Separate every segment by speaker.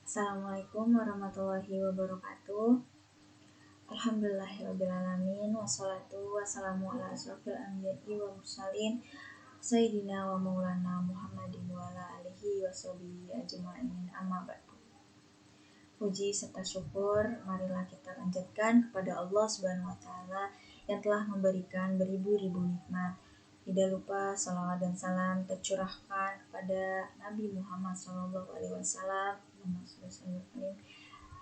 Speaker 1: Assalamualaikum warahmatullahi wabarakatuh. Alhamdulillahirrabbilalamin. Wassalatu wassalamu ala asrofil anbiya'i wa mursalin Sayyidina wa maulana Muhammadin wa ala alihi wa sahbihi ajma'in, amma ba'du. Puji serta syukur marilah kita panjatkan kepada Allah Subhanahu wa Ta'ala yang telah memberikan beribu-ribu nikmat. Tidak lupa salawat dan salam tercurahkan kepada Nabi Muhammad SAW,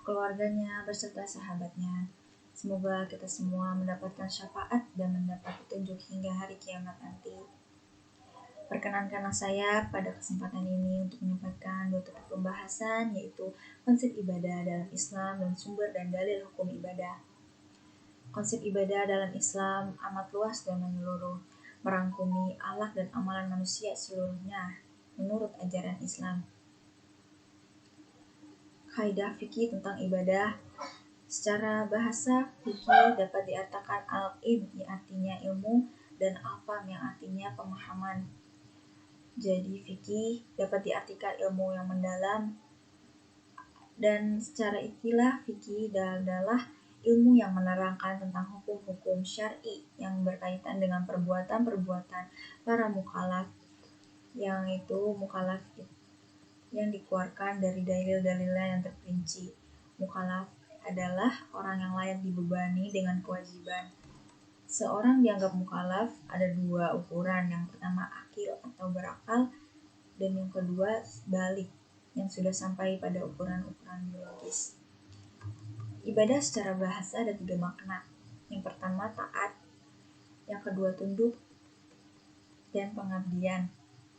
Speaker 1: keluarganya beserta sahabatnya. Semoga kita semua mendapatkan syafaat dan mendapat petunjuk hingga hari kiamat nanti. Perkenankanlah saya pada kesempatan ini untuk menyampaikan dua topik pembahasan, yaitu konsep ibadah dalam Islam dan sumber dan dalil hukum ibadah. Konsep ibadah dalam Islam amat luas dan menyeluruh, merangkumi akhlak dan amalan manusia seluruhnya menurut ajaran Islam. Kaidah fikih tentang ibadah. Secara bahasa, fikih dapat diartikan al-ilm, yang artinya ilmu, dan al-fahm, yang artinya pemahaman. Jadi fikih dapat diartikan ilmu yang mendalam, dan secara istilah fikih adalah ilmu yang menerangkan tentang hukum-hukum syar'i yang berkaitan dengan perbuatan-perbuatan para mukallaf, yang itu mukallaf yang dikeluarkan dari dalil-dalilnya yang terperinci. Mukallaf adalah orang yang layak dibebani dengan kewajiban. Seorang dianggap mukallaf ada dua ukuran, yang pertama akil atau berakal, dan yang kedua balik, yang sudah sampai pada ukuran-ukuran biologis. Ibadah secara bahasa ada tiga makna. Yang pertama taat, yang kedua tunduk, dan pengabdian.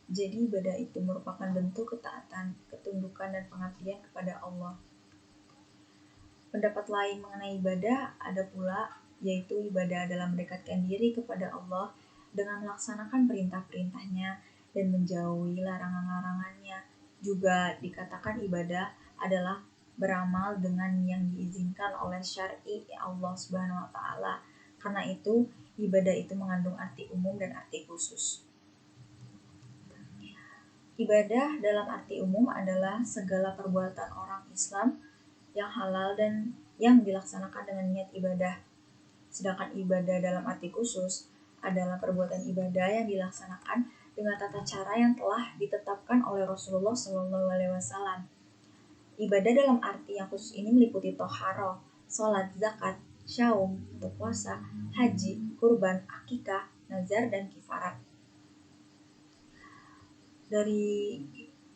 Speaker 1: Jadi ibadah itu merupakan bentuk ketaatan, ketundukan, dan pengabdian kepada Allah. Pendapat lain mengenai ibadah ada pula, yaitu ibadah adalah mendekatkan diri kepada Allah dengan melaksanakan perintah-perintahnya dan menjauhi larangan-larangannya. Juga dikatakan ibadah adalah beramal dengan yang diizinkan oleh syar'i Allah Subhanahu wa Ta'ala. Karena itu, ibadah itu mengandung arti umum dan arti khusus. Ibadah dalam arti umum adalah segala perbuatan orang Islam yang halal dan yang dilaksanakan dengan niat ibadah. Sedangkan ibadah dalam arti khusus adalah perbuatan ibadah yang dilaksanakan dengan tata cara yang telah ditetapkan oleh Rasulullah SAW. Ibadah dalam arti yang khusus ini meliputi toharoh, sholat, zakat, syaum, puasa, haji, kurban, akikah, nazar, dan kifarat. Dari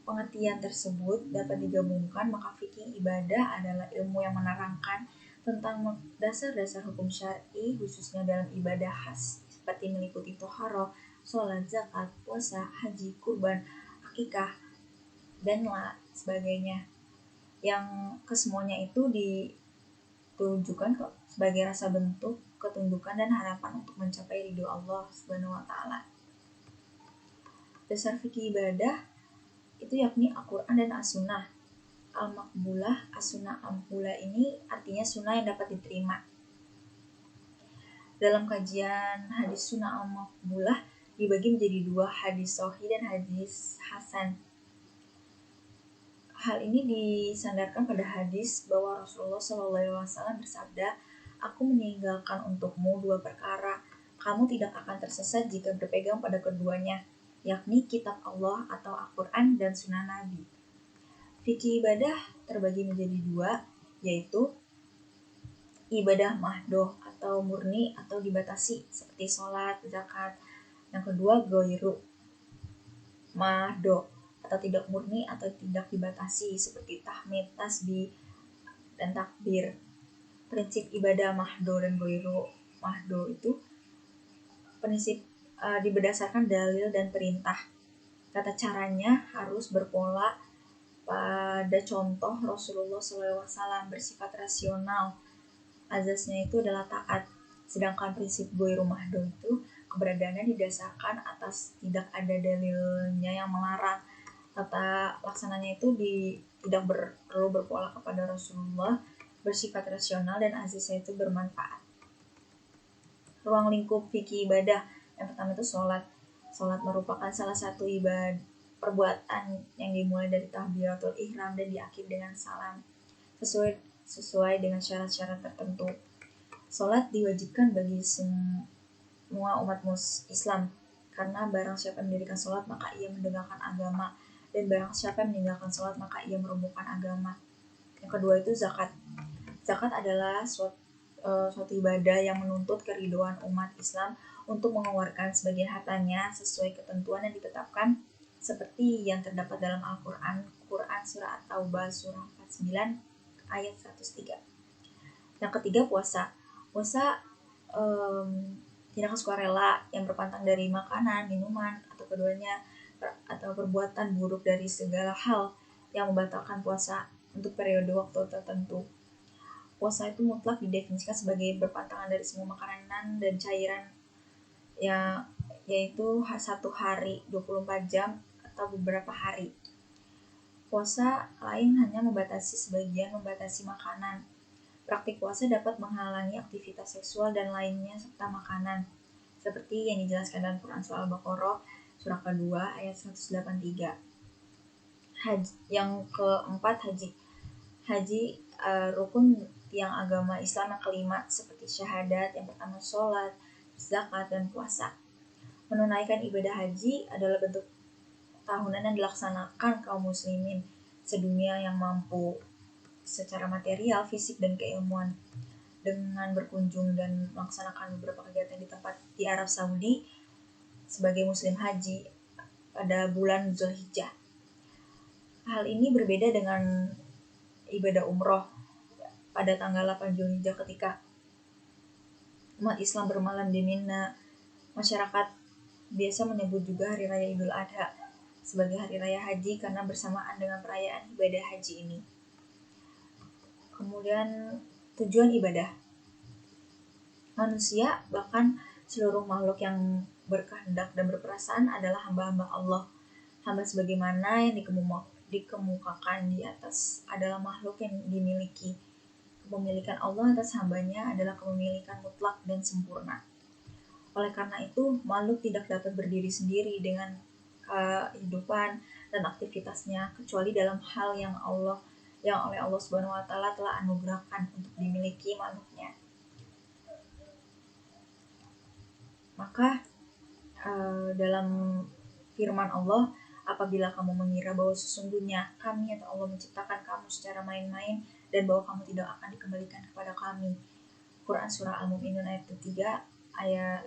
Speaker 1: pengertian tersebut dapat digabungkan, maka fikih ibadah adalah ilmu yang menerangkan tentang dasar-dasar hukum syar'i, khususnya dalam ibadah khas seperti meliputi toharoh, sholat, zakat, puasa, haji, kurban, akikah, dan sebagainya. Yang kesemuanya itu ditujukan sebagai rasa bentuk ketundukan dan harapan untuk mencapai ridho Allah Subhanahu wa Ta'ala. Dasar fikih ibadah itu yakni Al-Quran dan As-Sunnah. Al-Maqbulah, As-Sunnah Al-Maqbulah ini artinya sunnah yang dapat diterima. Dalam kajian hadis Sunnah Al-Maqbulah dibagi menjadi dua, hadis sahih dan hadis hasan. Hal ini disandarkan pada hadis bahwa Rasulullah SAW bersabda, "Aku meninggalkan untukmu dua perkara. Kamu tidak akan tersesat jika berpegang pada keduanya, yakni kitab Allah atau Al-Quran dan sunnah Nabi." Fikih ibadah terbagi menjadi dua, yaitu ibadah mahdoh atau murni atau dibatasi seperti sholat, zakat. Yang kedua goiru mahdoh atau tidak murni atau tidak dibatasi seperti tahmid, tasbih, dan takbir. Prinsip ibadah mahdoh dan goiru mahdoh itu prinsip berdasarkan dalil dan perintah. Tata caranya harus berpola pada contoh Rasulullah SAW, bersifat rasional. Azasnya itu adalah taat. Sedangkan prinsip goiru mahdoh itu keberadaannya didasarkan atas tidak ada dalilnya yang melarang. Tata laksananya itu tidak perlu berpola kepada Rasulullah, bersifat rasional, dan azasnya itu bermanfaat. Ruang lingkup fikih ibadah yang pertama itu sholat. Sholat merupakan salah satu ibadah perbuatan yang dimulai dari takbiratul ihram dan diakhiri dengan salam sesuai dengan syarat-syarat tertentu. Sholat diwajibkan bagi semua umat Islam, karena barang siapa mendirikan sholat maka ia menegakkan agama, dan barang siapa meninggalkan sholat maka ia merobohkan agama. Yang kedua itu zakat. Zakat adalah suatu ibadah yang menuntut keriduan umat Islam untuk mengeluarkan sebagian hartanya sesuai ketentuan yang ditetapkan, seperti yang terdapat dalam Al-Quran, surah At-Taubah surah 49 ayat 103. Yang ketiga puasa. Puasa tindakan sukarela yang berpantang dari makanan, minuman, atau keduanya, atau perbuatan buruk dari segala hal yang membatalkan puasa untuk periode waktu tertentu. Puasa itu mutlak didefinisikan sebagai berpantangan dari semua makanan dan cairan, yaitu 1 hari, 24 jam, atau beberapa hari. Puasa lain hanya membatasi makanan. Praktik puasa dapat menghalangi aktivitas seksual dan lainnya serta makanan, seperti yang dijelaskan dalam Quran surah Al-Baqarah surah kedua ayat 183. Yang keempat, haji. Haji rukun tiang agama Islam yang kelima, seperti syahadat, yang pertama sholat, zakat, dan puasa. Menunaikan ibadah haji adalah bentuk tahunan yang dilaksanakan kaum muslimin sedunia yang mampu secara material, fisik, dan keilmuan, dengan berkunjung dan melaksanakan beberapa kegiatan di tempat di Arab Saudi sebagai muslim haji pada bulan Zulhijjah. Hal ini berbeda dengan ibadah umroh pada tanggal 8 Zulhijjah ketika umat Islam bermalam di Mina. Masyarakat biasa menyebut juga Hari Raya Idul Adha sebagai Hari Raya Haji karena bersamaan dengan perayaan ibadah haji ini. Kemudian tujuan ibadah. Manusia, bahkan seluruh makhluk yang berkehendak dan berperasaan adalah hamba-hamba Allah. Hamba sebagaimana yang dikemukakan di atas adalah makhluk yang dimiliki. Kepemilikan Allah atas hambanya adalah kepemilikan mutlak dan sempurna. Oleh karena itu, makhluk tidak dapat berdiri sendiri dengan kehidupan dan aktivitasnya kecuali dalam hal yang oleh Allah Subhanahu wa taala telah anugerahkan untuk dimiliki makhluknya. Maka dalam firman Allah, apabila kamu mengira bahwa sesungguhnya kami atau Allah menciptakan kamu secara main-main dan bahwa kamu tidak akan dikembalikan kepada kami. Quran surah Al-Mu'minun ayat 3 ayat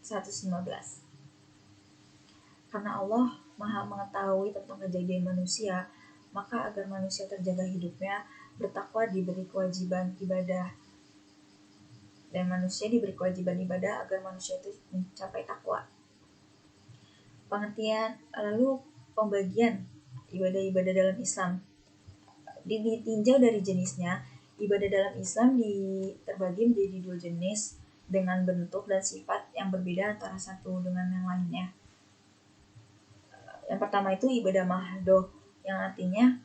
Speaker 1: 115. Karena Allah Maha mengetahui tentang kejadian manusia, maka agar manusia terjaga hidupnya, bertakwa diberi kewajiban ibadah. Dan manusia diberi kewajiban ibadah agar manusia itu mencapai takwa. Pengertian lalu pembagian ibadah-ibadah dalam Islam. Ditinjau dari jenisnya, ibadah dalam Islam terbagi menjadi 2 jenis dengan bentuk dan sifat yang berbeda antara satu dengan yang lainnya. Yang pertama itu ibadah mahdoh, yang artinya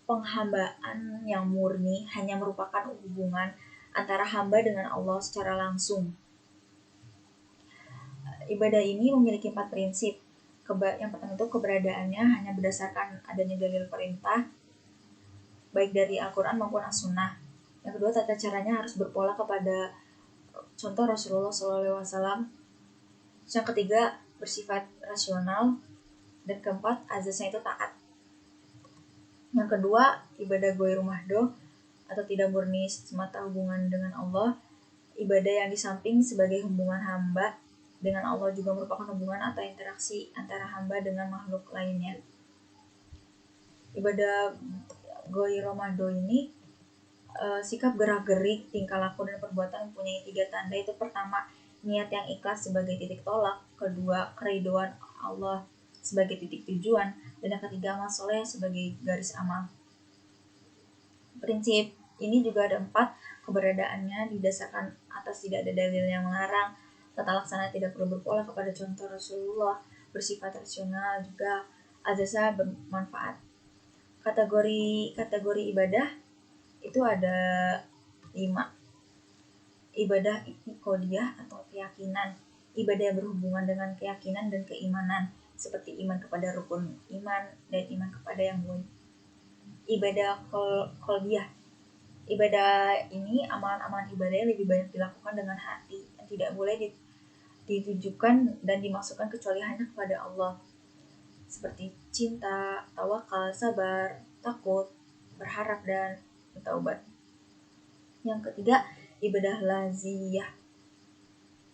Speaker 1: penghambaan yang murni, hanya merupakan hubungan antara hamba dengan Allah secara langsung. Ibadah ini memiliki 4 prinsip. Yang pertama itu keberadaannya hanya berdasarkan adanya dalil perintah, baik dari Al-Quran maupun As-Sunnah. Yang kedua, tata caranya harus berpola kepada contoh Rasulullah SAW. Yang ketiga, bersifat rasional. Dan keempat, azasnya itu taat. Yang kedua, ibadah ghairu mahdoh atau tidak murni semata hubungan dengan Allah. Ibadah yang di samping sebagai hubungan hamba dengan Allah juga merupakan hubungan atau interaksi antara hamba dengan makhluk lainnya. Ibadah ghairu mahdoh ini sikap gerak-gerik, tingkah laku, dan perbuatan mempunyai 3 tanda. Itu pertama, niat yang ikhlas sebagai titik tolak. Kedua, keriduan Allah sebagai titik tujuan. Dan yang ketiga, amal soleh sebagai garis amal. Prinsip ini juga ada 4. Keberadaannya didasarkan atas tidak ada dalil yang melarang. Tata laksana tidak perlu berpola kepada contoh Rasulullah. Bersifat rasional, juga azasnya bermanfaat. Kategori ibadah itu ada 5. Ibadah i'tiqadiyah atau keyakinan, ibadah yang berhubungan dengan keyakinan dan keimanan, seperti iman kepada rukun iman dan iman kepada yang gaib. Ibadah qalbiyah. Ibadah ini amalan-amalan ibadah yang lebih banyak dilakukan dengan hati, yang tidak boleh ditujukan dan dimaksudkan kecuali hanya kepada Allah, seperti cinta, tawakal, sabar, takut, berharap, dan bertaubat. Yang ketiga, ibadah laziyah.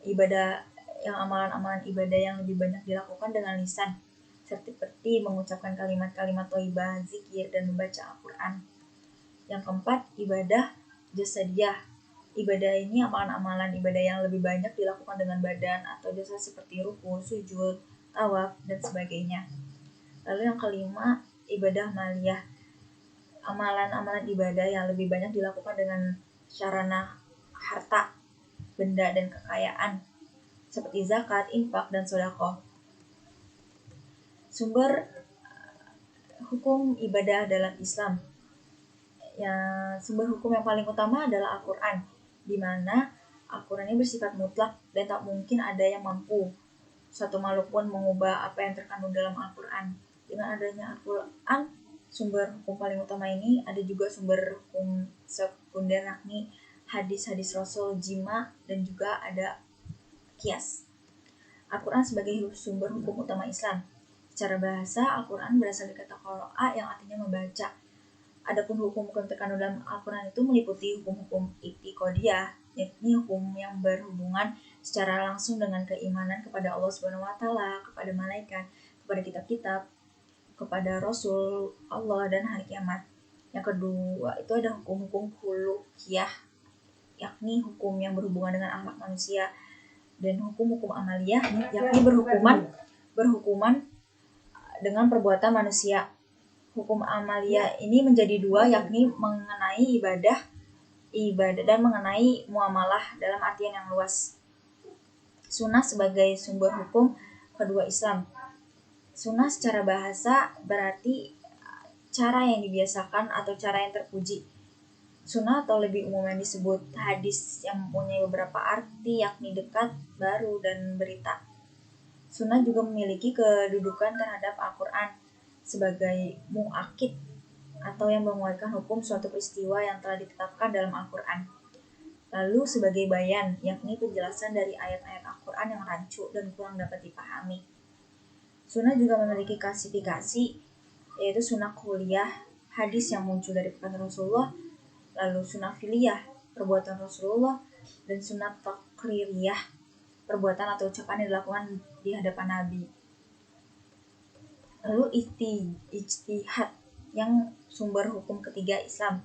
Speaker 1: Ibadah yang amalan-amalan ibadah yang lebih banyak dilakukan dengan lisan, seperti mengucapkan kalimat-kalimat thayyibah, zikir, dan membaca Al-Quran. Yang keempat, ibadah jasadiyah. Ibadah ini amalan-amalan ibadah yang lebih banyak dilakukan dengan badan atau jasa seperti ruku, sujud, tawaf, dan sebagainya. Lalu yang kelima, ibadah maliyah. Amalan-amalan ibadah yang lebih banyak dilakukan dengan sarana harta, benda, dan kekayaan, seperti zakat, infak, dan sedekah. Sumber hukum ibadah dalam Islam. Sumber hukum yang paling utama adalah Al-Quran, di mana Al-Quran ini bersifat mutlak dan tak mungkin ada yang mampu suatu makhluk pun mengubah apa yang terkandung dalam Al-Quran. Dengan adanya Al-Quran, sumber hukum paling utama ini, ada juga sumber hukum sekunder, yakni hadis-hadis Rasul, jima, dan juga ada kias. Al-Quran sebagai sumber hukum utama Islam. Secara bahasa, Al-Quran berasal dari kata qara'a yang artinya membaca. Adapun hukum-hukum terkandung dalam Al-Quran itu meliputi hukum-hukum i'tiqadiyah, yakni hukum yang berhubungan secara langsung dengan keimanan kepada Allah Subhanahu wa taala, kepada malaikat, kepada kitab-kitab, kepada Rasul Allah, dan hari kiamat. Yang kedua itu ada hukum-hukum khuluqiyah, yakni hukum yang berhubungan dengan akhlak manusia, dan hukum-hukum amaliyah, yakni berhukuman dengan perbuatan manusia. Hukum amaliyah ini menjadi dua, yakni mengenai ibadah dan mengenai muamalah dalam artian yang luas. Sunnah sebagai sumber hukum kedua Islam. Sunnah secara bahasa berarti cara yang dibiasakan atau cara yang terpuji. Sunnah atau lebih umumnya disebut hadis yang mempunyai beberapa arti, yakni dekat, baru, dan berita. Sunnah juga memiliki kedudukan terhadap Al-Quran sebagai mu'akid atau yang menguatkan hukum suatu peristiwa yang telah ditetapkan dalam Al-Quran. Lalu sebagai bayan, yakni penjelasan dari ayat-ayat Al-Quran yang rancu dan kurang dapat dipahami. Sunnah juga memiliki klasifikasi, yaitu sunnah qauliyah, hadis yang muncul dari perkataan Rasulullah, lalu sunnah fi'liyah, perbuatan Rasulullah, dan sunnah taqririyah, perbuatan atau ucapan yang dilakukan di hadapan Nabi. Lalu ijtihad, yang sumber hukum ketiga Islam.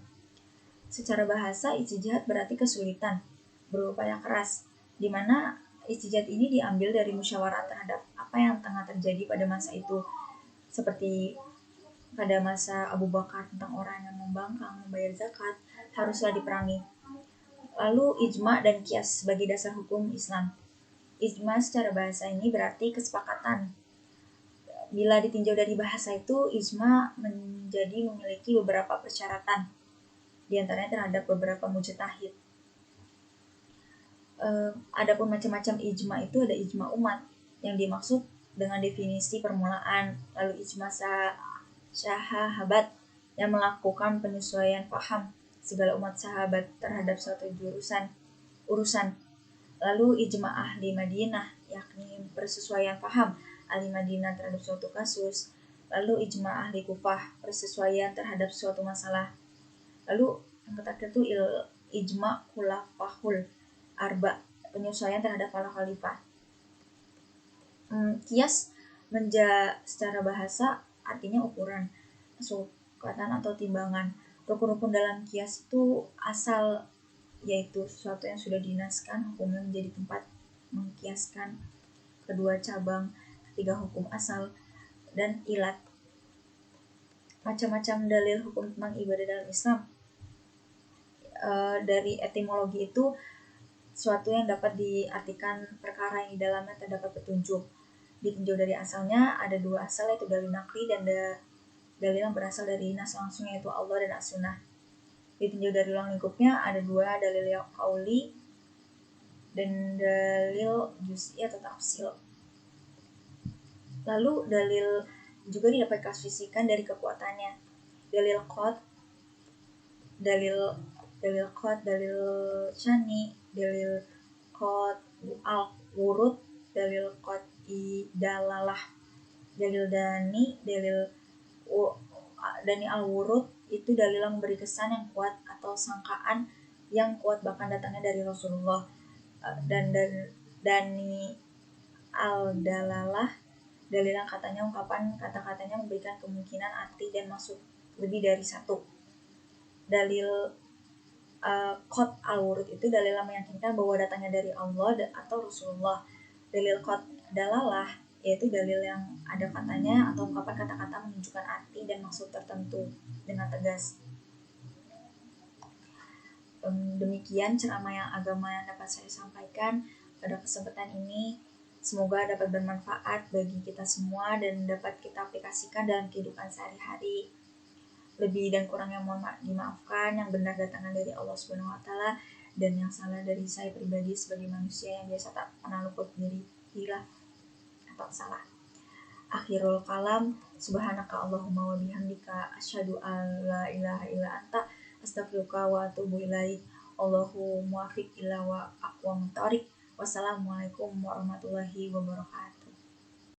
Speaker 1: Secara bahasa, ijtihad berarti kesulitan, berupaya keras, di mana ijtihad ini diambil dari musyawarah terhadap apa yang tengah terjadi pada masa itu, seperti pada masa Abu Bakar tentang orang yang membangkang membayar zakat haruslah diperangi. Lalu ijma dan kias sebagai dasar hukum Islam. Ijma secara bahasa ini berarti kesepakatan. Bila ditinjau dari bahasa itu, ijma menjadi memiliki beberapa persyaratan, diantaranya terhadap beberapa mujtahid. Adapun macam-macam ijma itu ada ijma umat yang dimaksud dengan definisi permulaan, lalu ijma sahabat yang melakukan penyesuaian paham segala umat sahabat terhadap suatu urusan. Lalu ijma ahli Madinah, yakni persesuaian paham ahli Madinah terhadap suatu kasus. Lalu ijma ahli Kufah, persesuaian terhadap suatu masalah. Lalu yang terakhir itu ijma khulafahul arba, penyesuaian terhadap para khalifah. Kias secara bahasa artinya ukuran, sukatan atau timbangan. Rukun-rukun dalam kias itu asal, yaitu sesuatu yang sudah dinaskan hukumnya menjadi tempat mengkiaskan. Kedua, cabang. Ketiga, hukum asal. Dan ilat. Macam-macam dalil hukum tentang ibadah dalam Islam. Dari etimologi itu suatu yang dapat diartikan perkara yang di dalamnya terdapat petunjuk. Ditinjau dari asalnya, ada dua asal, yaitu dalil nakli dan dalil yang berasal dari nas langsung, yaitu Allah dan as-sunnah. Ditinjau dari ruang lingkupnya, ada dua, dalil yang qauli dan dalil juz'i atau tafsil. Lalu dalil juga dapat klasifikasikan dari kekuatannya. Dalil qad, dalil dalil qad, dalil syani, dalil qad al wurud, dalil qad dalalah, dalil dani, dani al wurud itu dalil yang memberi kesan yang kuat atau sangkaan yang kuat bahkan datangnya dari Rasulullah. Dan dani al dalalah dalil yang katanya ungkapan kata-katanya memberikan kemungkinan arti dan maksud lebih dari satu. Dalil qad al-wurud itu dalil yang meyakinkan bahwa datangnya dari Allah atau Rasulullah. Dalil qad dalalah yaitu dalil yang ada katanya atau ungkapan kata-kata menunjukkan arti dan maksud tertentu dengan tegas. Demikian ceramah yang agama yang dapat saya sampaikan pada kesempatan ini. Semoga dapat bermanfaat bagi kita semua dan dapat kita aplikasikan dalam kehidupan sehari-hari. Lebih dan kurangnya mohon dimaafkan, yang benar datangnya dari Allah Subhanahu wa taala dan yang salah dari saya pribadi sebagai manusia yang biasa tak pernah luput dari hilaf atau salah. Akhirul kalam, subhanaka Allahumma wa bihamdika asyhadu an la ilaha illa anta astaghfiruka wa atubu ilaik. Allahu muwaffiq ila wa aqwamut thoriq. Wassalamualaikum warahmatullahi wabarakatuh.